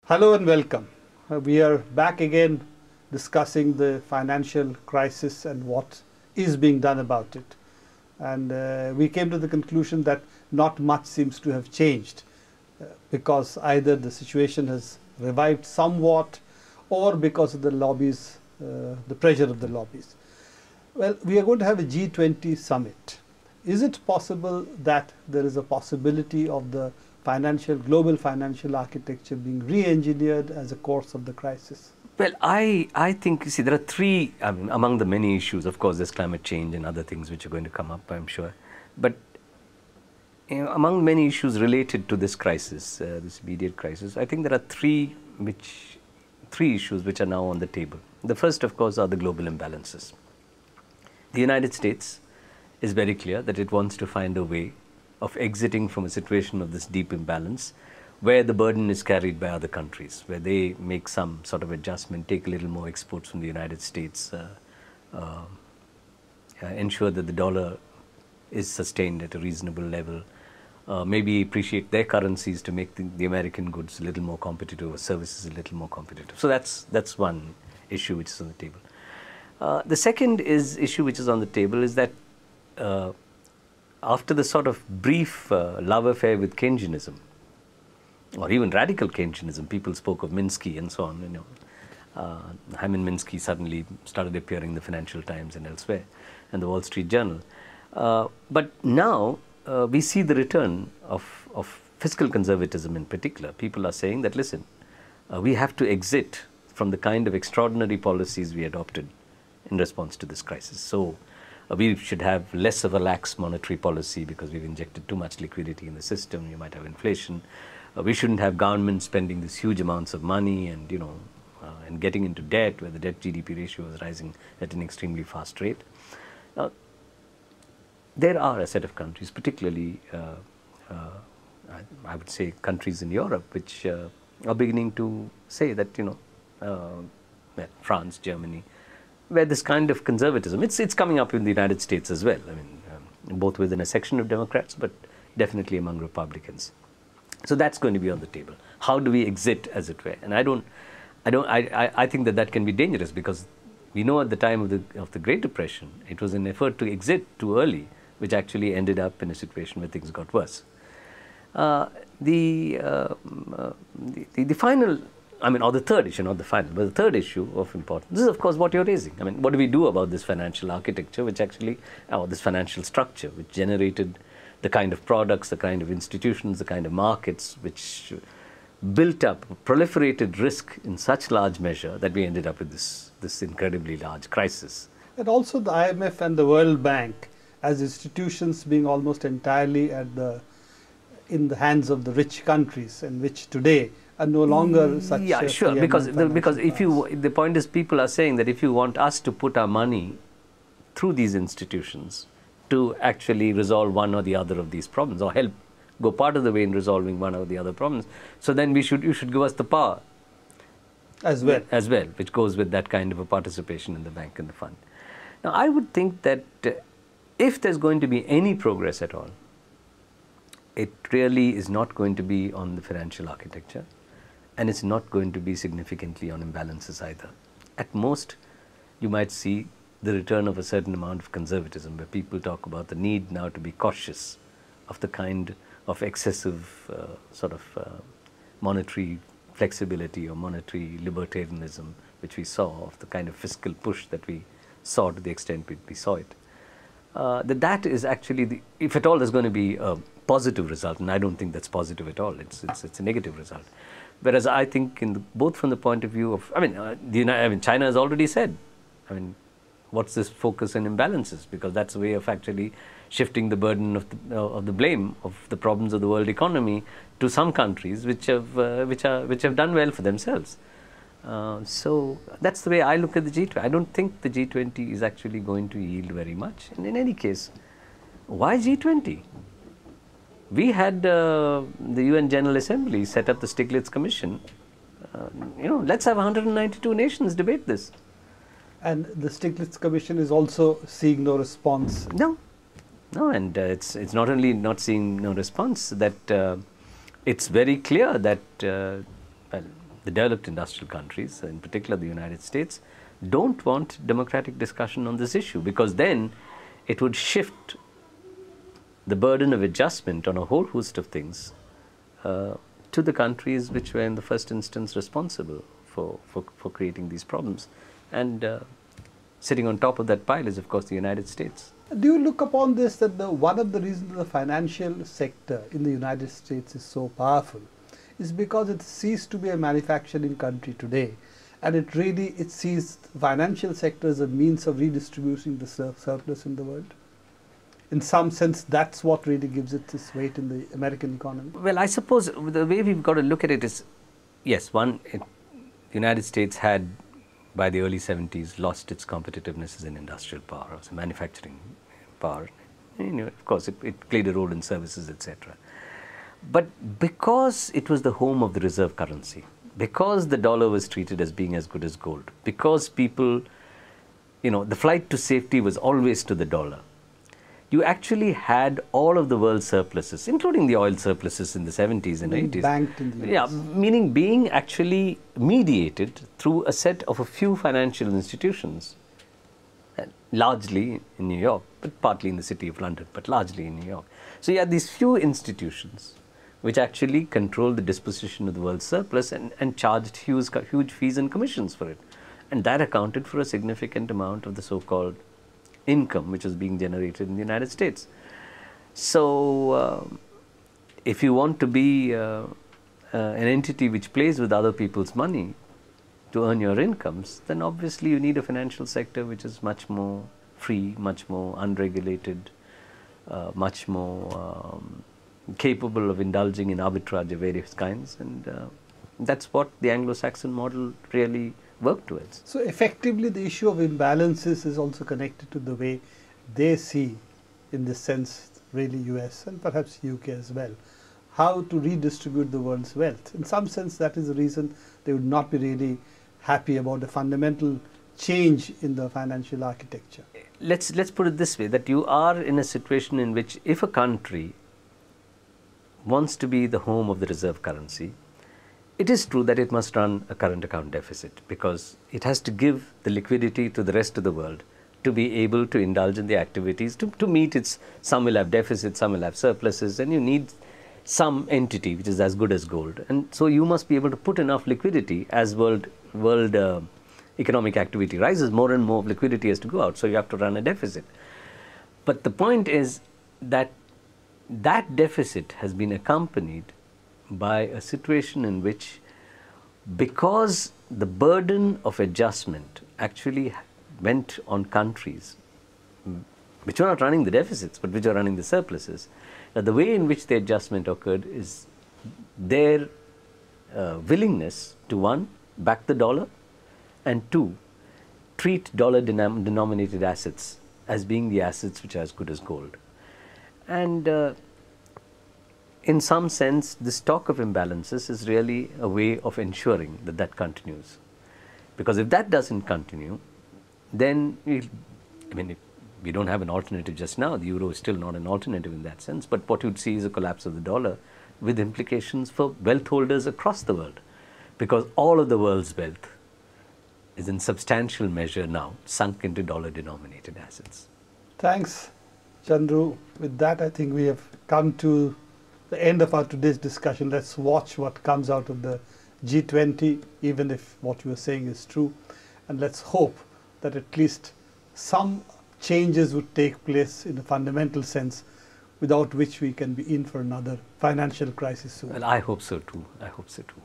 Hello and welcome. We are back again discussing the financial crisis and what is being done about it. And we came to the conclusion that not much seems to have changed because either the situation has revived somewhat or because of the lobbies, the pressure of the lobbies. Well, we are going to have a G20 summit. Is it possible that there is a possibility of the global financial architecture being re-engineered as a course of the crisis? Well, I think, you see, there are three, among the many issues. Of course, there's climate change and other things which are going to come up, I'm sure. But among many issues related to this crisis, this immediate crisis, I think there are three issues which are now on the table. The first, of course, are the global imbalances. The United States is very clear that it wants to find a way of exiting from a situation of this deep imbalance where the burden is carried by other countries, where they make some sort of adjustment, take a little more exports from the United States, ensure that the dollar is sustained at a reasonable level, maybe appreciate their currencies to make the American goods a little more competitive or services a little more competitive. So that's one issue which is on the table. The second issue which is on the table is that after the sort of brief love affair with Keynesianism, or even radical Keynesianism, people spoke of Minsky and so on. Hyman Minsky suddenly started appearing in the Financial Times and elsewhere, and the Wall Street Journal. But now we see the return of fiscal conservatism in particular. People are saying that, listen, we have to exit from the kind of extraordinary policies we adopted in response to this crisis. So we should have less of a lax monetary policy because we've injected too much liquidity in the system. You might have inflation. We shouldn't have government spending these huge amounts of money and, and getting into debt where the debt-GDP ratio is rising at an extremely fast rate. Now, there are a set of countries, particularly, I would say, countries in Europe, which are beginning to say that, France, Germany, where this kind of conservatism, it's coming up in the United States as well. I mean, both within a section of Democrats, but definitely among Republicans. So that's going to be on the table. How do we exit, as it were? And I think that can be dangerous because we know at the time of the Great Depression, it was an effort to exit too early, which actually ended up in a situation where things got worse. The final, or the third issue, not the final, but the third issue of importance, this is of course what you're raising. I mean, what do we do about this financial architecture, which actually, or this financial structure, which generated the kind of products, the kind of institutions, the kind of markets, which built up, proliferated risk in such large measure that we ended up with this incredibly large crisis. And also the IMF and the World Bank as institutions being almost entirely in the hands of the rich countries, in which today are no longer such. Yeah, sure. Because the point is, people are saying that if you want us to put our money through these institutions to actually resolve one or the other of these problems, or help go part of the way in resolving one or the other problems, so then you should give us the power as well, which goes with that kind of a participation in the bank and the fund. Now, I would think that if there's going to be any progress at all, it really is not going to be on the financial architecture, and it's not going to be significantly on imbalances either. At most, you might see the return of a certain amount of conservatism, where people talk about the need now to be cautious of the kind of excessive monetary flexibility or monetary libertarianism which we saw, of the kind of fiscal push that we saw to the extent we saw it. That is actually, if at all there's going to be a positive result, and I don't think that's positive at all, it's a negative result. Whereas I think, both from the point of view of, China has already said, what's this focus on imbalances? Because that's a way of actually shifting the burden of the blame of the problems of the world economy to some countries which have done well for themselves. So that's the way I look at the G20. I don't think the G20 is actually going to yield very much. And in any case, why G20? We had the UN General Assembly set up the Stiglitz Commission. Let's have 192 nations debate this. And the Stiglitz Commission is also seeing no response. No, and it's not only not seeing no response, that it's very clear that the developed industrial countries, in particular the United States, don't want democratic discussion on this issue, because then it would shift the burden of adjustment on a whole host of things to the countries which were in the first instance responsible for creating these problems. And sitting on top of that pile is, of course, the United States. Do you look upon this that one of the reasons the financial sector in the United States is so powerful is because it ceased to be a manufacturing country today, and it sees the financial sector as a means of redistributing the surplus in the world? In some sense, that's what really gives it its weight in the American economy. Well, I suppose the way we've got to look at it is, yes, the United States had, by the early 70s, lost its competitiveness as an industrial power, as a manufacturing power. Of course, it played a role in services, etc. But because it was the home of the reserve currency, because the dollar was treated as being as good as gold, because people, the flight to safety was always to the dollar, you actually had all of the world's surpluses, including the oil surpluses in the 70s and 80s. Banked in the US. Yeah, meaning being actually mediated through a set of a few financial institutions, largely in New York, but partly in the city of London, but largely in New York. So you had these few institutions which actually controlled the disposition of the world's surplus and charged huge fees and commissions for it. And that accounted for a significant amount of the so-called income which was being generated in the United States. So if you want to be an entity which plays with other people's money to earn your incomes, then obviously you need a financial sector which is much more free, much more unregulated, much more capable of indulging in arbitrage of various kinds, and that's what the Anglo-Saxon model really worked towards. So effectively the issue of imbalances is also connected to the way they see, in this sense, really US and perhaps UK as well, how to redistribute the world's wealth. In some sense, that is the reason they would not be really happy about a fundamental change in the financial architecture. Let's put it this way, that you are in a situation in which if a country wants to be the home of the reserve currency, it is true that it must run a current account deficit, because it has to give the liquidity to the rest of the world to be able to indulge in the activities, to meet its, some will have deficits, some will have surpluses, and you need some entity which is as good as gold. And so you must be able to put enough liquidity as world economic activity rises, more and more liquidity has to go out, so you have to run a deficit. But the point is that that deficit has been accompanied by a situation in which, because the burden of adjustment actually went on countries which are not running the deficits but which are running the surpluses, the way in which the adjustment occurred is their willingness to, one, back the dollar, and two, treat dollar-denominated assets as being the assets which are as good as gold. And in some sense, this talk of imbalances is really a way of ensuring that that continues. Because if that doesn't continue, then we don't have an alternative just now. The euro is still not an alternative in that sense. But what you'd see is a collapse of the dollar with implications for wealth holders across the world. Because all of the world's wealth is in substantial measure now sunk into dollar-denominated assets. Thanks, Chandru. With that, I think we have come to the end of our today's discussion. Let's watch what comes out of the G20, even if what you are saying is true. And let's hope that at least some changes would take place in a fundamental sense, without which we can be in for another financial crisis soon. Well, I hope so too. I hope so too.